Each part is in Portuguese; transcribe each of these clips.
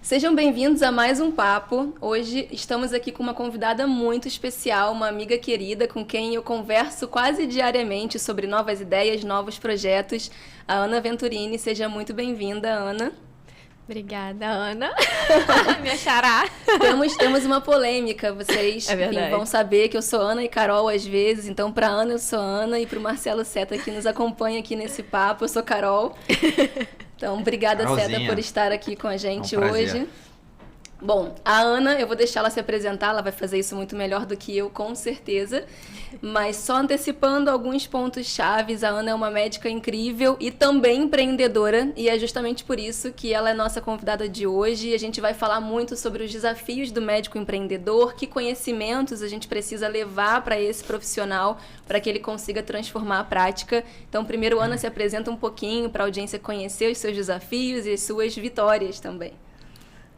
Sejam bem-vindos a mais um papo. Hoje estamos aqui com uma convidada muito especial, uma amiga querida com quem eu converso quase diariamente sobre novas ideias, novos projetos, a Ana Venturini. Seja muito bem-vinda, Ana. Obrigada, Ana. Me xará. Temos uma polêmica. Vocês vão saber que eu sou Ana e Carol às vezes. Então, para Ana eu sou Ana e para o Marcelo Seta, que nos acompanha aqui nesse papo, eu sou Carol. Então, obrigada, Seta, por estar aqui com a gente hoje. Bom, a Ana, eu vou deixar ela se apresentar, ela vai fazer isso muito melhor do que eu, com certeza. Mas só antecipando alguns pontos chaves, a Ana é uma médica incrível e também empreendedora, e é justamente por isso que ela é nossa convidada de hoje. E a gente vai falar muito sobre os desafios do médico empreendedor, que conhecimentos a gente precisa levar para esse profissional, para que ele consiga transformar a prática. Então, primeiro, Ana, se apresenta um pouquinho para a audiência conhecer os seus desafios e as suas vitórias também.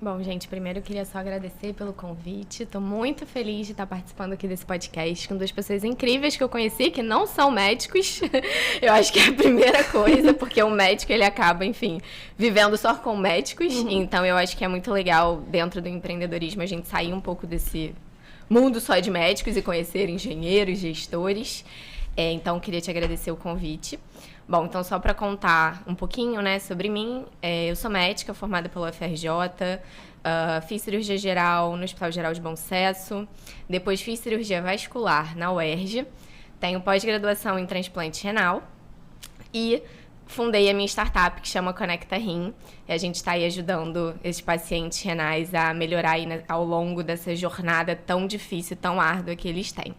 Bom, gente, primeiro eu queria só agradecer pelo convite. Estou muito feliz de estar participando aqui desse podcast com duas pessoas incríveis que eu conheci, que não são médicos. Eu acho que é a primeira coisa, porque o médico, ele acaba, enfim, vivendo só com médicos. Então, eu acho que é muito legal, dentro do empreendedorismo, a gente sair um pouco desse mundo só de médicos e conhecer engenheiros, gestores. Então, queria te agradecer o convite. Bom, então só para contar um pouquinho, né, sobre mim, eu sou médica formada pela UFRJ, fiz cirurgia geral no Hospital Geral de Bom Sucesso, depois fiz cirurgia vascular na UERJ, tenho pós-graduação em transplante renal e fundei a minha startup que chama Conecta Rim. E a gente está aí ajudando esses pacientes renais a melhorar aí ao longo dessa jornada tão difícil, tão árdua que eles têm.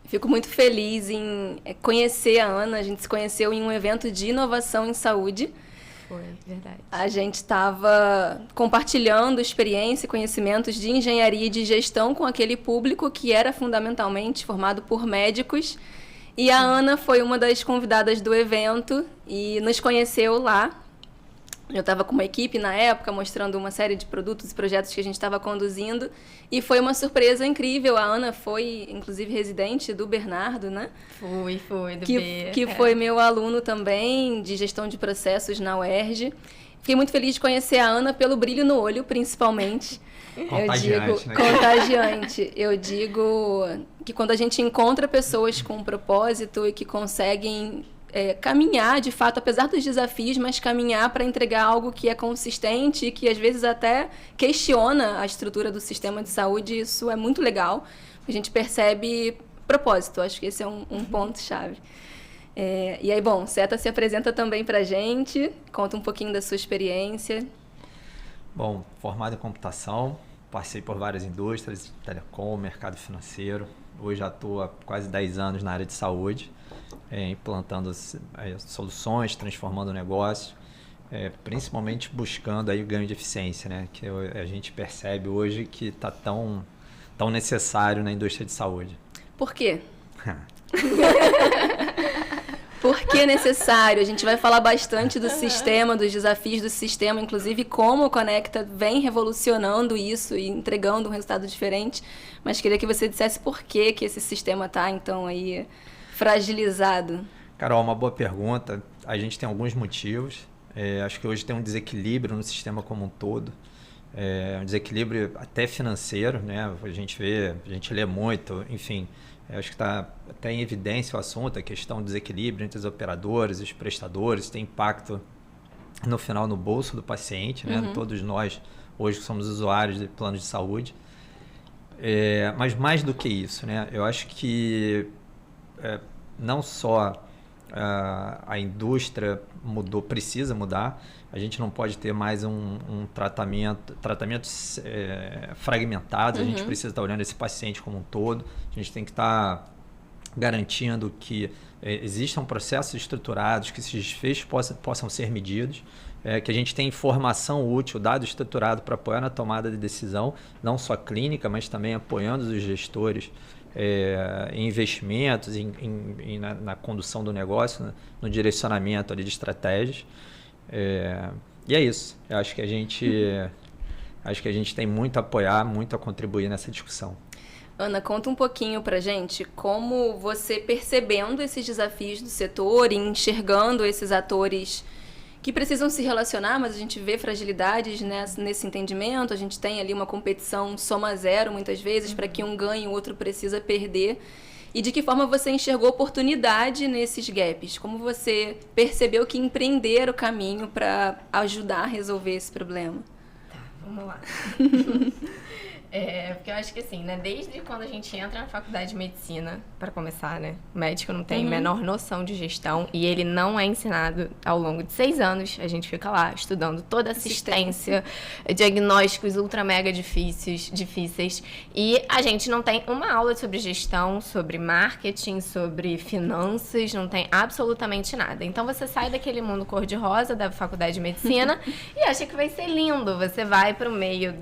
Fico muito feliz em conhecer a Ana. A gente se conheceu em um evento de inovação em saúde. Foi, verdade. A gente estava compartilhando experiência e conhecimentos de engenharia e de gestão com aquele público que era fundamentalmente formado por médicos. E a Ana foi uma das convidadas do evento e nos conheceu lá. Eu estava com uma equipe na época, mostrando uma série de produtos e projetos que a gente estava conduzindo. E foi uma surpresa incrível. A Ana foi, inclusive, residente do Bernardo, né? Foi, do B. Que foi meu aluno também, de gestão de processos na UERJ. Fiquei muito feliz de conhecer a Ana pelo brilho no olho, principalmente. Contagiante. Eu digo que quando a gente encontra pessoas com um propósito e que conseguem caminhar, de fato, apesar dos desafios, mas caminhar para entregar algo que é consistente e que às vezes até questiona a estrutura do sistema de saúde, isso é muito legal. A gente percebe propósito, acho que esse é um ponto-chave. E aí, bom, Seta se apresenta também para a gente, conta um pouquinho da sua experiência. Bom, formado em computação, passei por várias indústrias, telecom, mercado financeiro. Hoje atuo há quase 10 anos na área de saúde, implantando soluções, transformando o negócio, principalmente buscando aí o ganho de eficiência, né? Que a gente percebe hoje que está tão necessário na indústria de saúde. Por quê? Por que necessário? A gente vai falar bastante do sistema, dos desafios do sistema, inclusive como o Conecta vem revolucionando isso e entregando um resultado diferente. Mas queria que você dissesse por que esse sistema está, então, aí fragilizado. Carol, uma boa pergunta. A gente tem alguns motivos. Acho que hoje tem um desequilíbrio no sistema como um todo. Um desequilíbrio até financeiro, né? A gente lê muito, enfim. Acho que está até em evidência o assunto, a questão do desequilíbrio entre os operadores e os prestadores, tem impacto no final no bolso do paciente, né? Uhum. Todos nós hoje somos usuários de planos de saúde. Mas mais do que isso, né? Eu acho que não só a indústria precisa mudar, a gente não pode ter mais tratamentos fragmentados, a gente precisa estar olhando esse paciente como um todo, a gente tem que estar garantindo que existam processos estruturados, que esses desfechos possam ser medidos, que a gente tenha informação útil, dado estruturado para apoiar na tomada de decisão, não só clínica, mas também apoiando os gestores em investimentos, na condução do negócio, no direcionamento ali de estratégias. E é isso. Eu acho que a gente tem muito a apoiar, muito a contribuir nessa discussão. Ana, conta um pouquinho pra gente como você, percebendo esses desafios do setor e enxergando esses atores que precisam se relacionar, mas a gente vê fragilidades nesse entendimento. A gente tem ali uma competição soma zero, muitas vezes, para que um ganhe, o outro precisa perder. E de que forma você enxergou oportunidade nesses gaps? Como você percebeu que empreender o caminho para ajudar a resolver esse problema? Tá, vamos lá. Porque eu acho que assim, né, desde quando a gente entra na faculdade de medicina, para começar, né, o médico não tem a menor noção de gestão e ele não é ensinado ao longo de 6 anos. A gente fica lá estudando toda assistência, diagnósticos ultra mega difíceis e a gente não tem uma aula sobre gestão, sobre marketing, sobre finanças, não tem absolutamente nada. Então você sai daquele mundo cor-de-rosa da faculdade de medicina e acha que vai ser lindo. Você vai para o meio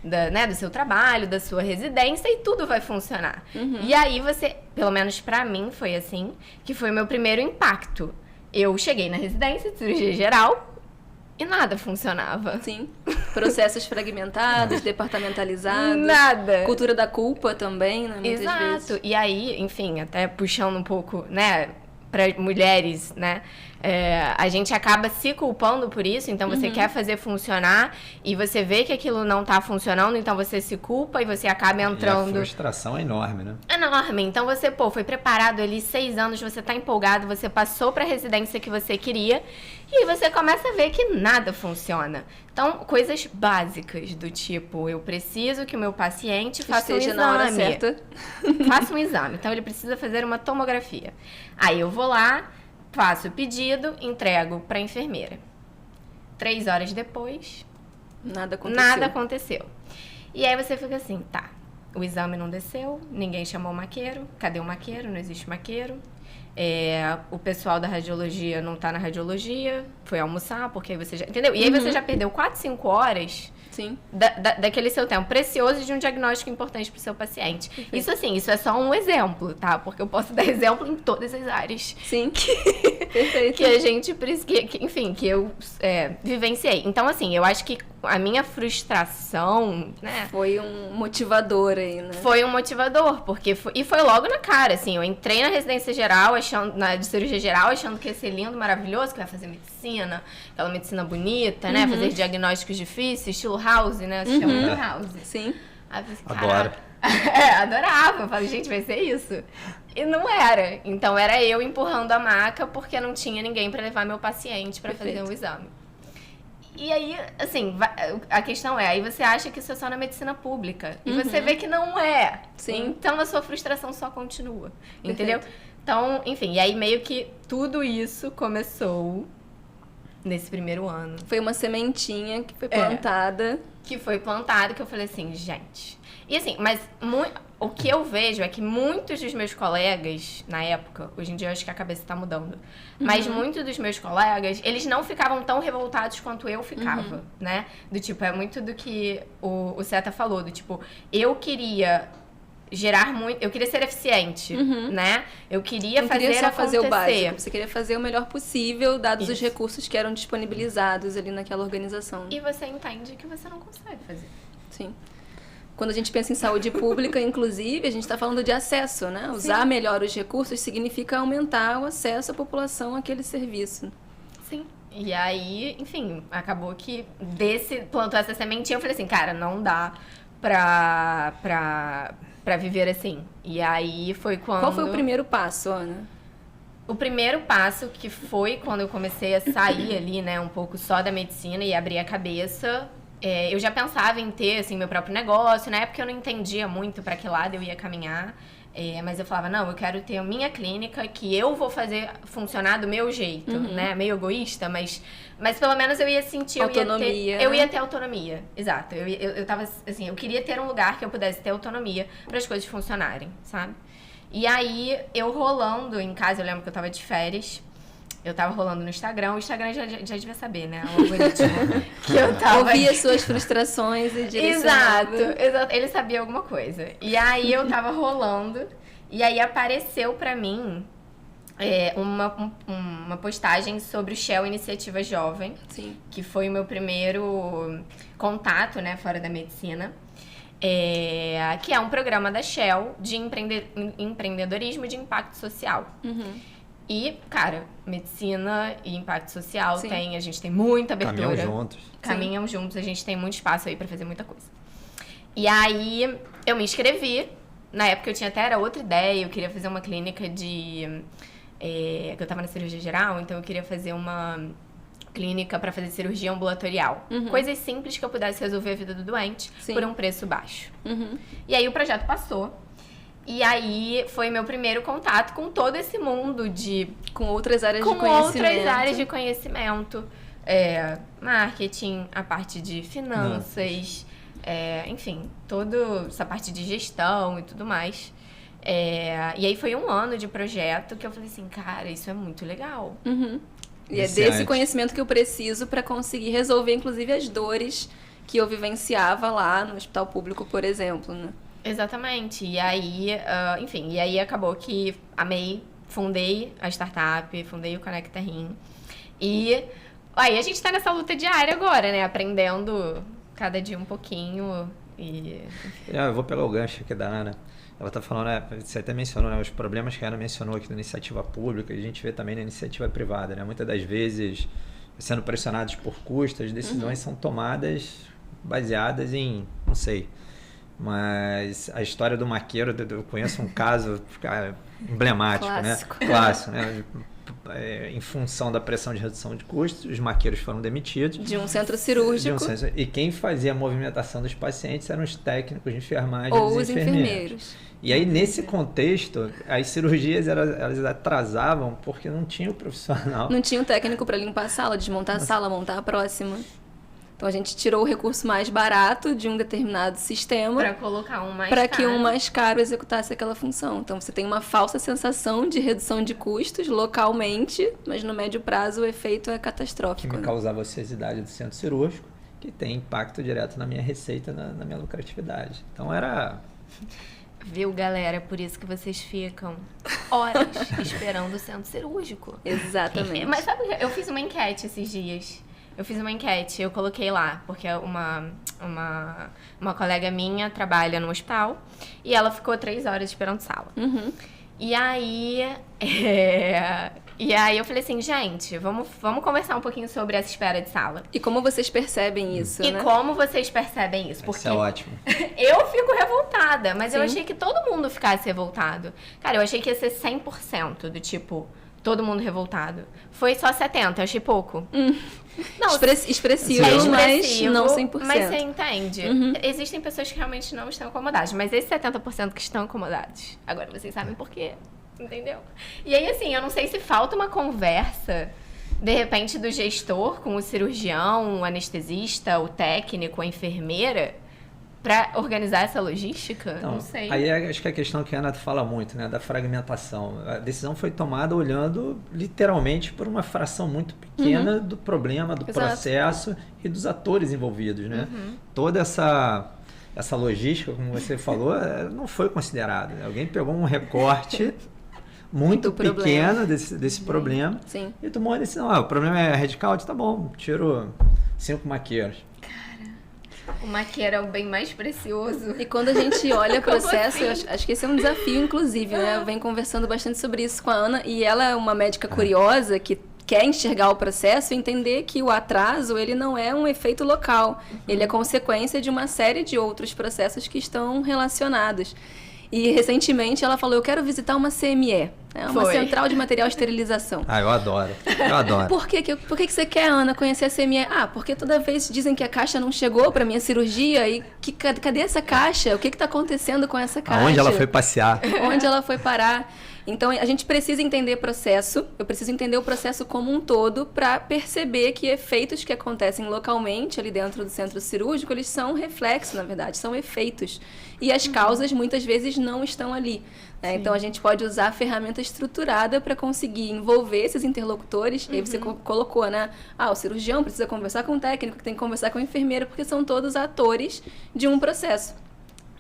né, do seu trabalho, da sua residência e tudo vai funcionar. E aí você, pelo menos pra mim foi assim, que foi o meu primeiro impacto. Eu cheguei na residência de cirurgia geral e nada funcionava. Sim. Processos fragmentados, departamentalizados. Nada. Cultura da culpa também, né? Muitas vezes. Exato. E aí, enfim, até puxando um pouco, né, para mulheres, né? A gente acaba se culpando por isso, então você quer fazer funcionar e você vê que aquilo não tá funcionando, então você se culpa e você acaba entrando... E a frustração é enorme, né? Enorme. Então você, foi preparado ali 6 anos, você tá empolgado, você passou pra residência que você queria e você começa a ver que nada funciona. Então, coisas básicas do tipo, eu preciso que o meu paciente faça um exame. Na hora certa. Faça um exame. Então, ele precisa fazer uma tomografia. Aí eu vou lá, faço o pedido, entrego para a enfermeira. 3 horas depois, nada aconteceu. E aí você fica assim, tá, o exame não desceu, ninguém chamou o maqueiro, cadê o maqueiro? Não existe maqueiro. O pessoal da radiologia não tá na radiologia, foi almoçar, porque aí você já... Entendeu? E aí você já perdeu 4, 5 horas... Sim. Daquele seu tempo precioso de um diagnóstico importante pro seu paciente. Perfeito. Isso assim, isso é só um exemplo, tá? Porque eu posso dar exemplo em todas as áreas. Sim. Perfeito. Que a gente, enfim, que eu vivenciei. Então, assim, eu acho que a minha frustração, né? Foi um motivador aí, né? Foi um motivador, porque foi logo na cara, assim. Eu entrei na residência geral, de cirurgia geral, achando que ia ser lindo, maravilhoso, que ia fazer medicina, aquela medicina bonita, né? Fazer diagnósticos difíceis, estilo House, né? Você chama de House. Sim. Aí eu falei, adoro. Adorava. Eu falei, gente, vai ser isso. E não era. Então, era eu empurrando a maca porque não tinha ninguém pra levar meu paciente pra fazer o exame. E aí, assim, a questão aí você acha que isso é só na medicina pública. E você vê que não é. Sim. Então, a sua frustração só continua. Entendeu? Então, enfim, e aí meio que tudo isso começou nesse primeiro ano. Foi uma sementinha que foi plantada. Que eu falei assim, gente... E assim, mas o que eu vejo é que muitos dos meus colegas, na época, hoje em dia eu acho que a cabeça tá mudando, mas muitos dos meus colegas, eles não ficavam tão revoltados quanto eu ficava, né? Do tipo, é muito do que o Seta falou, do tipo, eu queria ser eficiente, né? Eu queria fazer o básico. Você queria fazer o melhor possível, dados os recursos que eram disponibilizados ali naquela organização. E você entende que você não consegue fazer. Sim. Quando a gente pensa em saúde pública, inclusive, a gente está falando de acesso, né? Usar melhor os recursos significa aumentar o acesso à população àquele serviço. Sim. E aí, enfim, acabou que plantou essa sementinha, eu falei assim, cara, não dá pra viver assim. E aí foi quando... Qual foi o primeiro passo, Ana? O primeiro passo, que foi quando eu comecei a sair ali, né, um pouco só da medicina e abrir a cabeça... eu já pensava em ter, assim, meu próprio negócio. Na época eu não entendia muito para que lado eu ia caminhar. Mas eu falava, não, eu quero ter a minha clínica que eu vou fazer funcionar do meu jeito, né? Meio egoísta, mas pelo menos eu ia sentir... Autonomia. Eu ia ter autonomia, exato. Eu tava, assim, eu queria ter um lugar que eu pudesse ter autonomia para as coisas funcionarem, sabe? E aí, eu rolando em casa, eu lembro que eu tava de férias... Eu tava rolando no Instagram, o Instagram já devia saber, né? O algoritmo que eu tava... Ouvia suas frustrações e direcionava. Exato. Ele sabia alguma coisa. E aí eu tava rolando, e aí apareceu pra mim uma postagem sobre o Shell Iniciativa Jovem. Sim. Que foi o meu primeiro contato, né, fora da medicina. Que é um programa da Shell de empreendedorismo de impacto social. E, cara, medicina e impacto social a gente tem muita abertura. Caminham juntos, a gente tem muito espaço aí pra fazer muita coisa. E aí, eu me inscrevi. Na época eu tinha até outra ideia, eu queria fazer uma clínica que eu tava na cirurgia geral, então eu queria fazer uma clínica pra fazer cirurgia ambulatorial. Coisas simples que eu pudesse resolver a vida do doente por um preço baixo. E aí o projeto passou. E aí foi meu primeiro contato com todo esse mundo com outras áreas de conhecimento. Com outras áreas de conhecimento. Marketing, a parte de finanças, enfim, toda essa parte de gestão e tudo mais. E aí foi um ano de projeto que eu falei assim, cara, isso é muito legal. E é desse conhecimento que eu preciso para conseguir resolver, inclusive, as dores que eu vivenciava lá no hospital público, por exemplo, né? Exatamente. E aí, enfim, e aí acabou que amei, fundei a startup, fundei o Conecta Rim. E aí a gente tá nessa luta diária agora, né? Aprendendo cada dia um pouquinho e... Eu vou pegar o gancho aqui da Ana. Ela tá falando, você até mencionou, né, os problemas que a Ana mencionou aqui da iniciativa pública, e a gente vê também na iniciativa privada, né? Muitas das vezes, sendo pressionados por custos, as decisões são tomadas baseadas em, não sei... Mas a história do maqueiro, eu conheço um caso emblemático, Clássico, né? Em função da pressão de redução de custos, os maqueiros foram demitidos. De um centro cirúrgico. E quem fazia a movimentação dos pacientes eram os técnicos de enfermagem ou os enfermeiros. E aí, nesse contexto, as cirurgias elas atrasavam porque não tinha o profissional. Não tinha o técnico para limpar a sala, desmontar a sala, montar a próxima. Então, a gente tirou o recurso mais barato de um determinado sistema para colocar um mais caro, para que um mais caro executasse aquela função. Então, você tem uma falsa sensação de redução de custos localmente, mas no médio prazo o efeito é catastrófico. Que me causava a ociosidade do centro cirúrgico, que tem impacto direto na minha receita, na minha lucratividade. Então, era... Viu, galera? Por isso que vocês ficam horas esperando o centro cirúrgico. Exatamente. Mas sabe, eu fiz uma enquete esses dias. Eu coloquei lá, porque uma colega minha trabalha no hospital e ela ficou 3 horas esperando sala. E aí eu falei assim, gente, vamos conversar um pouquinho sobre essa espera de sala. E como vocês percebem isso, né? Como vocês percebem isso? Porque isso é ótimo. Eu fico revoltada, mas eu achei que todo mundo ficasse revoltado. Cara, eu achei que ia ser 100% do tipo... Todo mundo revoltado. Foi só 70%, eu achei pouco. Não, expressivo, mas não 100%. Mas você entende. Existem pessoas que realmente não estão incomodadas. Mas esses 70% que estão incomodados, agora vocês sabem por quê. Entendeu? E aí, assim, eu não sei se falta uma conversa, de repente, do gestor com o cirurgião, o anestesista, o técnico, a enfermeira... Pra organizar essa logística? Não sei. Aí acho que é a questão que a Ana fala muito, né? Da fragmentação. A decisão foi tomada olhando literalmente por uma fração muito pequena do problema, do processo e dos atores envolvidos, né? Toda essa logística, como você falou, não foi considerada. Alguém pegou um recorte muito pequeno desse problema e tomou a decisão. O problema é radical, tá bom, tiro 5 maqueiros. O maqueiro é o bem mais precioso. E quando a gente olha o processo, assim? Acho que esse é um desafio, inclusive, né? Eu venho conversando bastante sobre isso com a Ana, e ela é uma médica curiosa que quer enxergar o processo e entender que o atraso, ele não é um efeito local. Ele é consequência de uma série de outros processos que estão relacionados. E recentemente ela falou, eu quero visitar uma CME, né? Uma central de material de esterilização. Eu adoro. Por que você quer, Ana, conhecer a CME? Porque toda vez dizem que a caixa não chegou para minha cirurgia e cadê essa caixa? O que está acontecendo com essa caixa? Aonde ela foi passear? Onde ela foi parar? Então, a gente precisa entender processo, eu preciso entender o processo como um todo para perceber que efeitos que acontecem localmente ali dentro do centro cirúrgico, eles são reflexos, na verdade, são efeitos. E as causas, muitas vezes, não estão ali. Né? Então, a gente pode usar a ferramenta estruturada para conseguir envolver esses interlocutores. E aí você colocou, né? O cirurgião precisa conversar com o técnico, que tem que conversar com a enfermeira, porque são todos atores de um processo.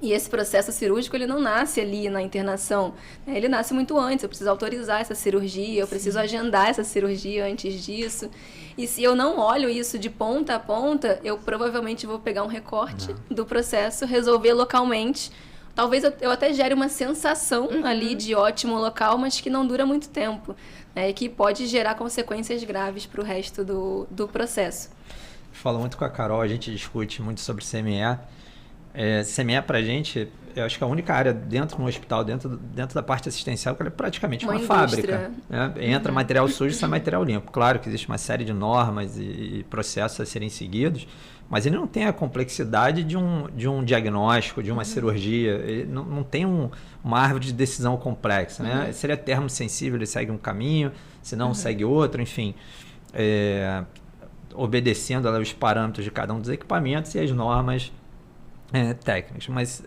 E esse processo cirúrgico, ele não nasce ali na internação, né? Ele nasce muito antes. Eu preciso autorizar essa cirurgia, eu preciso agendar essa cirurgia antes disso. E se eu não olho isso de ponta a ponta, eu provavelmente vou pegar um recorte do processo, resolver localmente talvez eu até gere uma sensação ali de ótimo local, mas que não dura muito tempo, né? E que pode gerar consequências graves para o resto do processo. Falo muito com a Carol, a gente discute muito sobre CME. CME pra gente, eu acho que é a única área dentro do hospital, dentro da parte assistencial, que ela é praticamente uma fábrica. Né? Entra material sujo e sai material limpo. Claro que existe uma série de normas e processos a serem seguidos, mas ele não tem a complexidade de um diagnóstico, de uma cirurgia. Ele não tem uma árvore de decisão complexa. Né? Se ele é termosensível, ele segue um caminho, se não, segue outro, enfim. Obedecendo os parâmetros de cada um dos equipamentos e as normas técnicas. Mas,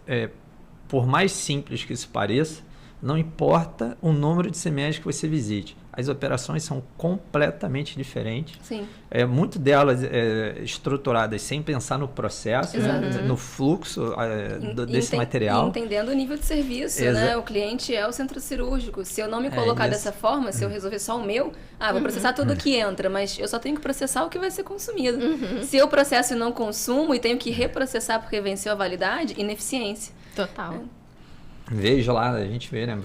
por mais simples que isso pareça, não importa o número de CMEs que você visite. As operações são completamente diferentes. Sim. Muito delas estruturadas sem pensar no processo, né? No fluxo desse material. Entendendo o nível de serviço, né? O cliente é o centro cirúrgico. Se eu não me colocar dessa forma, se eu resolver só o meu, vou processar tudo que entra, mas eu só tenho que processar o que vai ser consumido. Se eu processo e não consumo e tenho que reprocessar porque venceu a validade, ineficiência. Total. Vejo lá, a gente vê, né,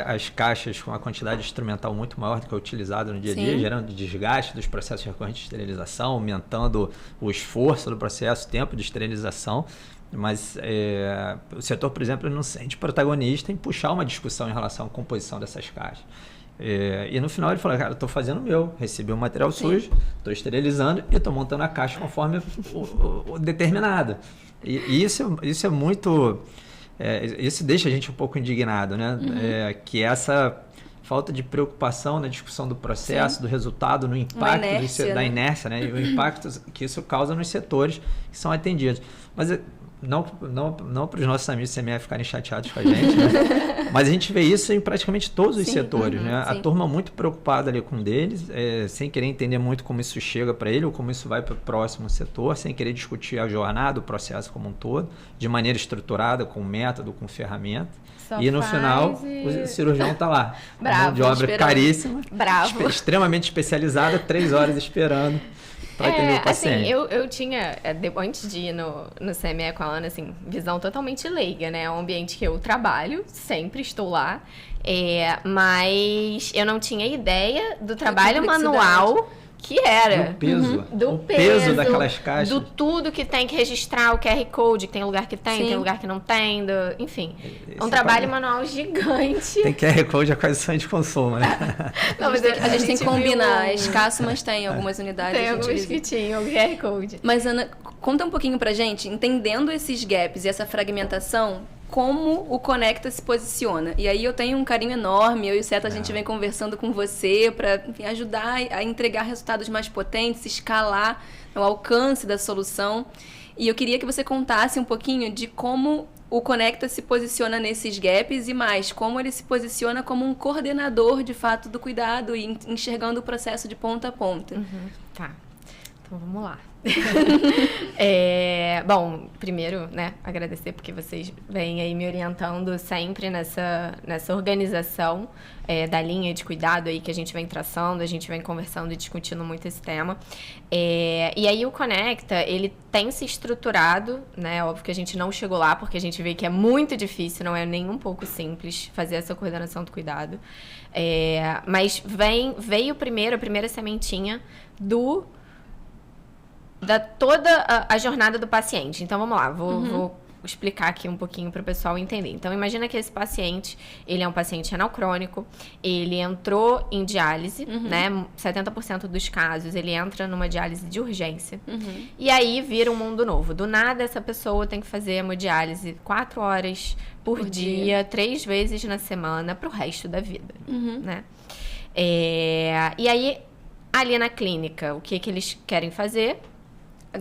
as caixas com uma quantidade instrumental muito maior do que é utilizado no dia a dia, gerando desgaste dos processos recorrentes de esterilização, aumentando o esforço do processo, o tempo de esterilização. Mas o setor, por exemplo, não se sente protagonista em puxar uma discussão em relação à composição dessas caixas. E no final ele falou, cara, eu estou fazendo o meu, recebi o material sujo, estou esterilizando e estou montando a caixa conforme o determinado. E isso é muito... isso deixa a gente um pouco indignado, né? Que essa falta de preocupação na discussão do processo, do resultado, no impacto da inércia, né? E o impacto que isso causa nos setores que são atendidos. Mas não para os nossos amigos do CME ficarem chateados com a gente, né? Mas a gente vê isso em praticamente todos os setores, né? A turma muito preocupada ali com deles, sem querer entender muito como isso chega para ele ou como isso vai para o próximo setor, sem querer discutir a jornada, o processo como um todo, de maneira estruturada, com método, com ferramenta. E no final, o cirurgião está lá. Bravo, mão de obra caríssima, extremamente especializada, 3 horas esperando para atender o paciente. Assim, eu tinha, antes de ir no CME com a Ana, assim, visão totalmente leiga, né? É um ambiente que eu trabalho, sempre estou lá, mas eu não tinha ideia do trabalho manual que era. Do peso daquelas caixas. Do tudo que tem que registrar, o QR Code, que tem lugar que tem lugar que não tem, enfim. Um trabalho manual gigante. Tem QR Code a questão de consumo, né? Não, mas a gente tem que combinar. É escasso, mas tem algumas unidades. Tem algumas que tinham o QR Code. Mas, Ana, conta um pouquinho pra gente, entendendo esses gaps e essa fragmentação, como o Conecta se posiciona. E aí eu tenho um carinho enorme, eu e o Seta, a gente vem conversando com você para ajudar a entregar resultados mais potentes, escalar o alcance da solução. E eu queria que você contasse um pouquinho de como o Conecta se posiciona nesses gaps e mais, como ele se posiciona como um coordenador, de fato, do cuidado e enxergando o processo de ponta a ponta. Tá, então vamos lá. Bom, primeiro, né, agradecer porque vocês vêm aí me orientando sempre nessa organização da linha de cuidado aí que a gente vem traçando, a gente vem conversando e discutindo muito esse tema. E aí o Conecta, ele tem se estruturado, né, óbvio que a gente não chegou lá porque a gente vê que é muito difícil, não é nem um pouco simples fazer essa coordenação do cuidado. Mas veio a primeira sementinha da toda a jornada do paciente. Então, vamos lá, vou explicar aqui um pouquinho para o pessoal entender. Então, imagina que esse paciente, ele é um paciente renal crônico, ele entrou em diálise, né? 70% dos casos, ele entra numa diálise de urgência. E aí, vira um mundo novo. Do nada, essa pessoa tem que fazer hemodiálise 4 horas por dia, 3 vezes na semana, para o resto da vida, né? E aí, ali na clínica, o que eles querem fazer?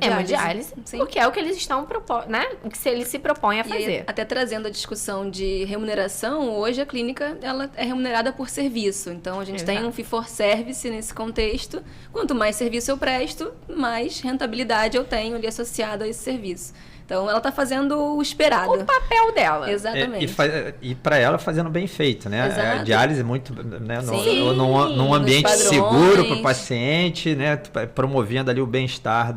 Hemodiálise, porque é o que eles estão né? O que eles se propõem a fazer. E até trazendo a discussão de remuneração, hoje a clínica ela é remunerada por serviço. Então a gente tem um fee for service nesse contexto. Quanto mais serviço eu presto, mais rentabilidade eu tenho ali associado a esse serviço. Então, ela está fazendo o esperado. O papel dela. Exatamente. E para ela fazendo bem feito, né? Exato. A diálise muito, né? Num ambiente seguro para o paciente, né? Promovendo ali o bem-estar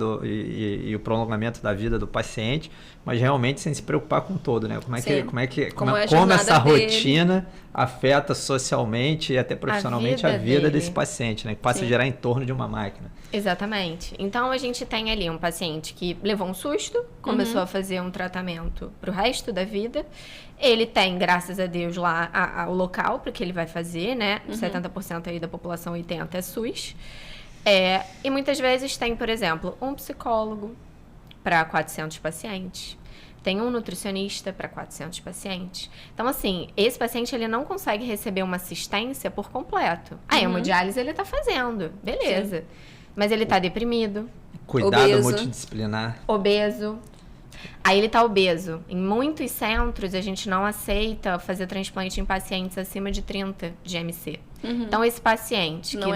e o prolongamento da vida do paciente, mas realmente sem se preocupar com todo, né? Como essa rotina afeta socialmente e até profissionalmente a vida desse paciente, né? Que passa a girar em torno de uma máquina. Exatamente. Então, a gente tem ali um paciente que levou um susto, começou a fazer um tratamento pro resto da vida. Ele tem, graças a Deus, lá o local para que ele vai fazer, né? 70% aí da população 80% é SUS. E muitas vezes tem, por exemplo, um psicólogo para 400 pacientes. Tem um nutricionista para 400 pacientes. Então, assim, esse paciente ele não consegue receber uma assistência por completo. A hemodiálise ele tá fazendo, beleza. Sim. Mas ele tá deprimido. Cuidado multidisciplinar. Obeso. Aí ele tá obeso. Em muitos centros, a gente não aceita fazer transplante em pacientes acima de 30 de MC. Então, esse paciente não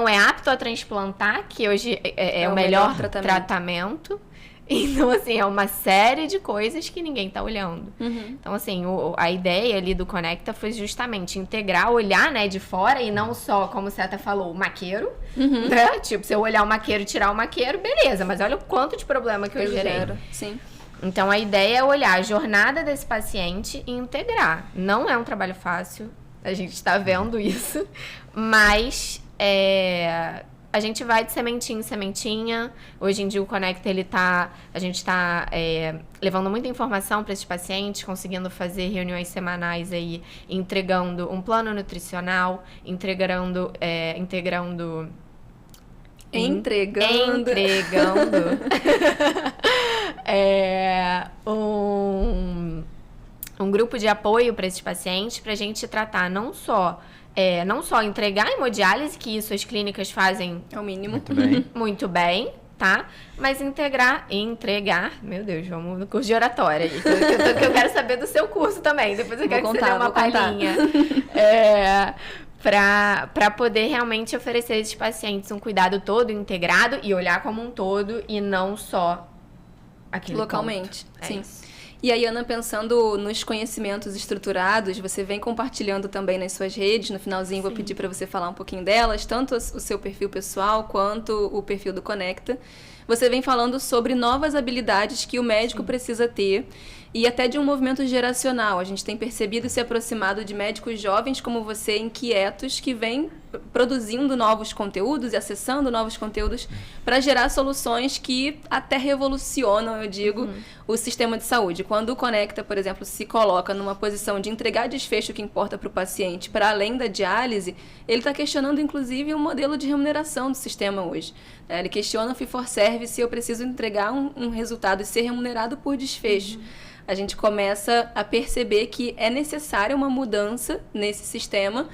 é apto a transplantar, que hoje é o melhor tratamento. Então, assim, é uma série de coisas que ninguém tá olhando. Então, assim, a ideia ali do Conecta foi justamente integrar, olhar, né, de fora e não só, como você até falou, o maqueiro, né? Tipo, se eu olhar o maqueiro e tirar o maqueiro, beleza, mas olha o quanto de problema que eu gerei. Sim. Então, a ideia é olhar a jornada desse paciente e integrar. Não é um trabalho fácil, a gente tá vendo isso, mas a gente vai de sementinha em sementinha. Hoje em dia o Conecta, a gente tá levando muita informação para esses pacientes, conseguindo fazer reuniões semanais aí, entregando um plano nutricional, integrando um grupo de apoio para esses pacientes, para a gente tratar não só entregar a hemodiálise, que isso as clínicas fazem ao mínimo. Muito bem, tá? Mas entregar, meu Deus, vamos no curso de oratória, que eu quero saber do seu curso também, depois eu quero que você dê uma palhinha. Para poder realmente oferecer a esses pacientes um cuidado todo integrado e olhar como um todo e não só aquele localmente. Ponto. Sim. Isso. E aí, Ana, pensando nos conhecimentos estruturados, você vem compartilhando também nas suas redes. No finalzinho, vou pedir para você falar um pouquinho delas, tanto o seu perfil pessoal quanto o perfil do Conecta. Você vem falando sobre novas habilidades que o médico precisa ter e até de um movimento geracional. A gente tem percebido e se aproximado de médicos jovens como você, inquietos, que vêm produzindo novos conteúdos e acessando novos conteúdos para gerar soluções que até revolucionam, eu digo, o sistema de saúde. Quando o Conecta, por exemplo, se coloca numa posição de entregar desfecho que importa para o paciente, para além da diálise, ele está questionando, inclusive, o modelo de remuneração do sistema hoje. Ele questiona o fee for service se eu preciso entregar um resultado e ser remunerado por desfecho. A gente começa a perceber que é necessária uma mudança nesse sistema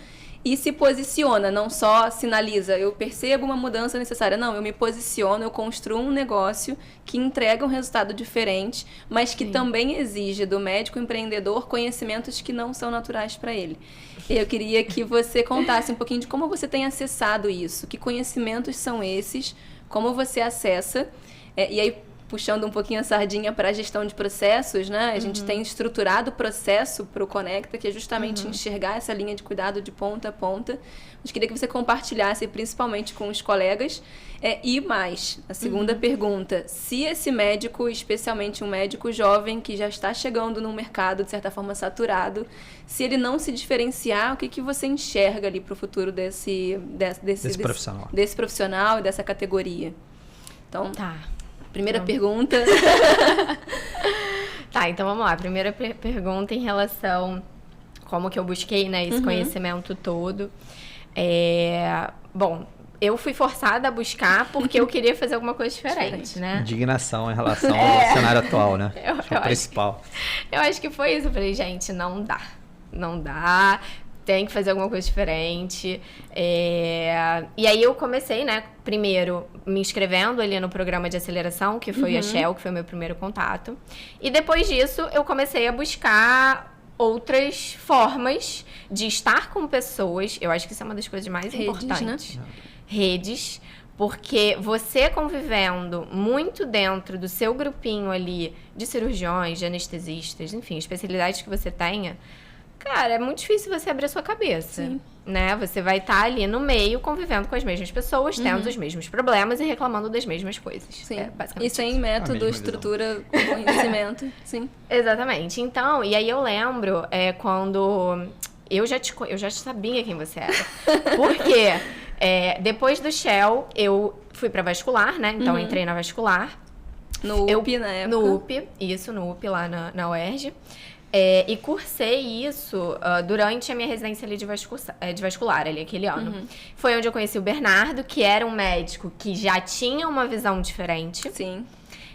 e se posiciona, não só sinaliza, eu percebo uma mudança necessária, não, eu me posiciono, eu construo um negócio que entrega um resultado diferente, mas que também exige do médico empreendedor conhecimentos que não são naturais para ele. Eu queria que você contasse um pouquinho de como você tem acessado isso, que conhecimentos são esses, como você acessa, e aí puxando um pouquinho a sardinha para a gestão de processos, né? A gente tem estruturado o processo para o Conecta, que é justamente enxergar essa linha de cuidado de ponta a ponta. Mas queria que você compartilhasse, principalmente com os colegas. E mais, a segunda pergunta, se esse médico, especialmente um médico jovem que já está chegando no mercado, de certa forma saturado, se ele não se diferenciar, o que você enxerga ali para o futuro desse profissional e dessa categoria? Então, primeira pergunta. Então vamos lá. Primeira pergunta em relação como que eu busquei, né, esse conhecimento todo. Bom, eu fui forçada a buscar porque eu queria fazer alguma coisa diferente, né? Indignação em relação ao cenário atual, né? É o principal. Eu acho que foi isso. Eu falei, gente, não dá. Tem que fazer alguma coisa diferente. E aí eu comecei, né, primeiro me inscrevendo ali no programa de aceleração, que foi a Shell, que foi o meu primeiro contato. E depois disso, eu comecei a buscar outras formas de estar com pessoas. Eu acho que isso é uma das coisas mais importantes. Né? Redes. Porque você convivendo muito dentro do seu grupinho ali de cirurgiões, de anestesistas, enfim, especialidades que você tenha, cara, é muito difícil você abrir a sua cabeça. Sim. né? Você vai estar ali no meio, convivendo com as mesmas pessoas, tendo os mesmos problemas e reclamando das mesmas coisas. Sim. Basicamente. E sem método, estrutura, conhecimento. Sim. Exatamente. Então, e aí eu lembro quando eu já sabia quem você era. Porque depois do Shell, eu fui pra vascular, né? Então, eu entrei na vascular. No UP, na época. No UP, isso, no UP lá na UERJ. E cursei isso durante a minha residência ali de vascular, ali aquele ano. Foi onde eu conheci o Bernardo, que era um médico que já tinha uma visão diferente. Sim.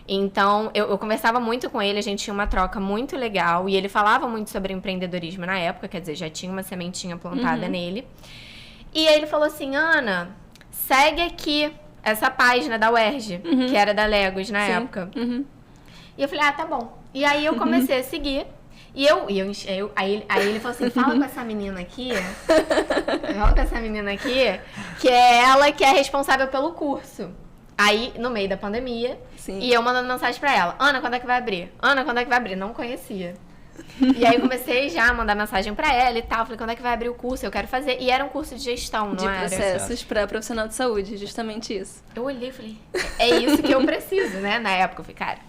Então, eu conversava muito com ele, a gente tinha uma troca muito legal. E ele falava muito sobre empreendedorismo na época, quer dizer, já tinha uma sementinha plantada nele. E aí ele falou assim, Ana, segue aqui essa página da UERJ, que era da Legos na época. E eu falei, tá bom. E aí eu comecei a seguir. Aí ele falou assim, fala com essa menina aqui, que é ela que é responsável pelo curso. Aí, no meio da pandemia, e eu mandando mensagem pra ela, Ana, quando é que vai abrir? Ana, quando é que vai abrir? Não conhecia. E aí eu comecei já a mandar mensagem pra ela e tal, falei, quando é que vai abrir o curso? Eu quero fazer. E era um curso de gestão, não era? De processos pra profissional de saúde, justamente isso. Eu olhei e falei, é isso que eu preciso, né? Na época, eu falei, cara,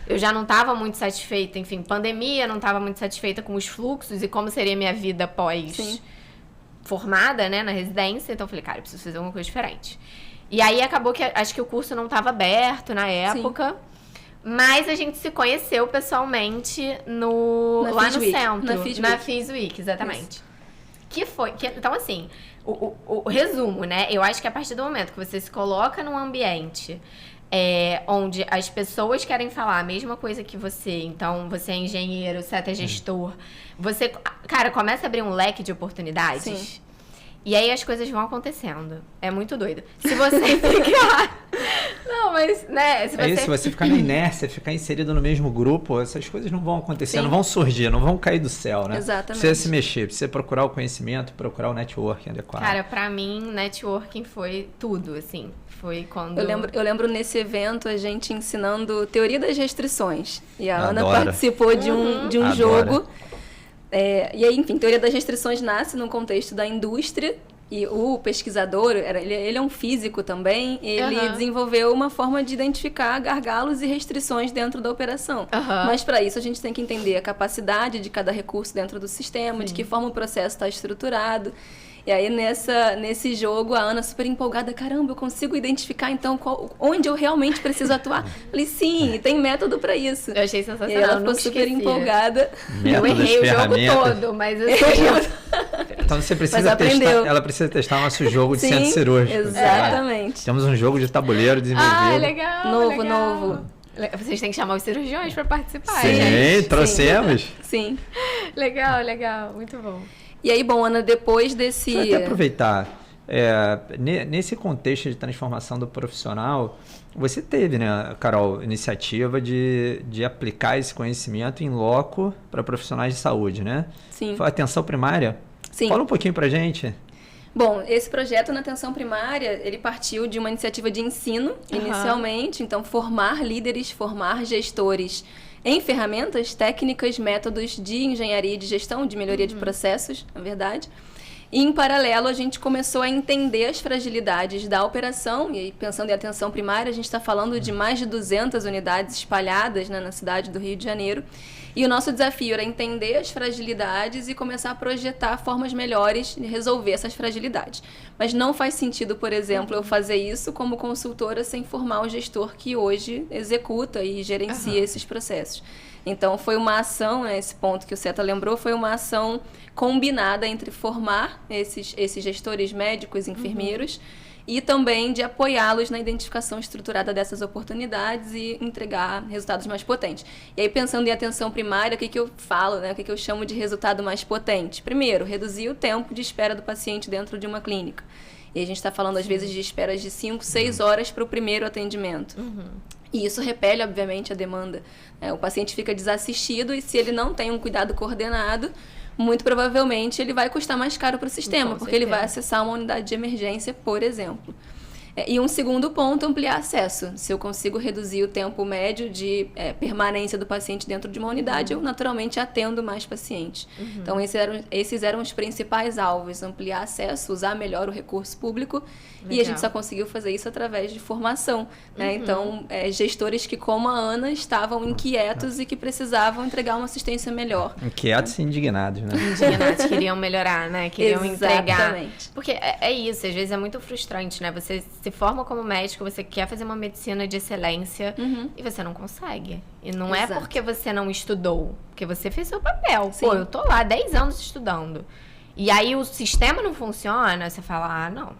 eu já não estava muito satisfeita, enfim, pandemia, não estava muito satisfeita com os fluxos e como seria minha vida após formada, né, na residência. Então eu falei, cara, eu preciso fazer alguma coisa diferente. E aí acabou que acho que o curso não estava aberto na época, mas a gente se conheceu pessoalmente lá no centro, na Fizz Week, exatamente. Então assim, o resumo, né, eu acho que a partir do momento que você se coloca num ambiente onde as pessoas querem falar a mesma coisa que você, então você é engenheiro, você é gestor, você, cara, começa a abrir um leque de oportunidades. Sim. E aí as coisas vão acontecendo. É muito doido. Se você ficar... Não, mas, né? Se você ficar na inércia, ficar inserido no mesmo grupo, essas coisas não vão acontecer, não vão surgir, não vão cair do céu, né? Exatamente. Precisa se mexer, precisa procurar o conhecimento, procurar o networking adequado. Cara, pra mim, networking foi tudo, assim. Foi quando... Eu lembro nesse evento a gente ensinando teoria das restrições. E a Ana participou de um jogo. E aí, enfim, teoria das restrições nasce no contexto da indústria. E o pesquisador, ele é um físico também, ele desenvolveu uma forma de identificar gargalos e restrições dentro da operação. Mas para isso a gente tem que entender a capacidade de cada recurso dentro do sistema, de que forma o processo está estruturado. E aí, nesse jogo, a Ana super empolgada, caramba, eu consigo identificar, então, onde eu realmente preciso atuar. Falei, sim, tem método pra isso. Eu achei sensacional. E ela ficou super empolgada. Eu errei o jogo todo, mas assim... Então, você precisa testar, ela precisa testar nosso jogo de centro cirúrgico. Exatamente. Temos um jogo de tabuleiro desenvolvido. Legal, novo. Vocês têm que chamar os cirurgiões pra participar, Sim, gente. Trouxemos. Sim. Legal, muito bom. E aí, bom, Ana, depois desse... Deixa eu até aproveitar. Nesse contexto de transformação do profissional, você teve, né, Carol, iniciativa de aplicar esse conhecimento em loco para profissionais de saúde, né? Sim. Foi atenção primária? Sim. Fala um pouquinho pra gente. Bom, esse projeto na atenção primária, ele partiu de uma iniciativa de ensino, inicialmente. Então, formar líderes, formar gestores em ferramentas, técnicas, métodos de engenharia e de gestão, de melhoria de processos, na verdade. E, em paralelo, a gente começou a entender as fragilidades da operação. E aí, pensando em atenção primária, a gente está falando de mais de 200 unidades espalhadas, né, na cidade do Rio de Janeiro. E o nosso desafio era entender as fragilidades e começar a projetar formas melhores de resolver essas fragilidades. Mas não faz sentido, por exemplo, eu fazer isso como consultora sem formar o gestor que hoje executa e gerencia esses processos. Então, foi uma ação, né, esse ponto que o Seta lembrou, foi uma ação combinada entre formar esses gestores médicos, enfermeiros, e também de apoiá-los na identificação estruturada dessas oportunidades e entregar resultados mais potentes. E aí, pensando em atenção primária, o que eu falo, né? O que eu chamo de resultado mais potente? Primeiro, reduzir o tempo de espera do paciente dentro de uma clínica. E a gente está falando, às vezes, de esperas de 5, 6 horas para o primeiro atendimento. E isso repele, obviamente, a demanda. O paciente fica desassistido e se ele não tem um cuidado coordenado, muito provavelmente ele vai custar mais caro para o sistema, porque ele vai acessar uma unidade de emergência, por exemplo. E um segundo ponto, ampliar acesso. Se eu consigo reduzir o tempo médio de permanência do paciente dentro de uma unidade, eu naturalmente atendo mais pacientes. Então, esses eram os principais alvos, ampliar acesso, usar melhor o recurso público. Legal. E a gente só conseguiu fazer isso através de formação. Né? Então, gestores que, como a Ana, estavam inquietos e que precisavam entregar uma assistência melhor. Inquietos e indignados, né? Indignados, queriam melhorar, né? Queriam entregar. Exatamente. Porque é isso, às vezes é muito frustrante, né? Você se forma como médico, você quer fazer uma medicina de excelência e você não consegue. E não é porque você não estudou, porque você fez seu papel. Sim. Pô, eu tô lá 10 anos estudando. E aí o sistema não funciona, você fala, não.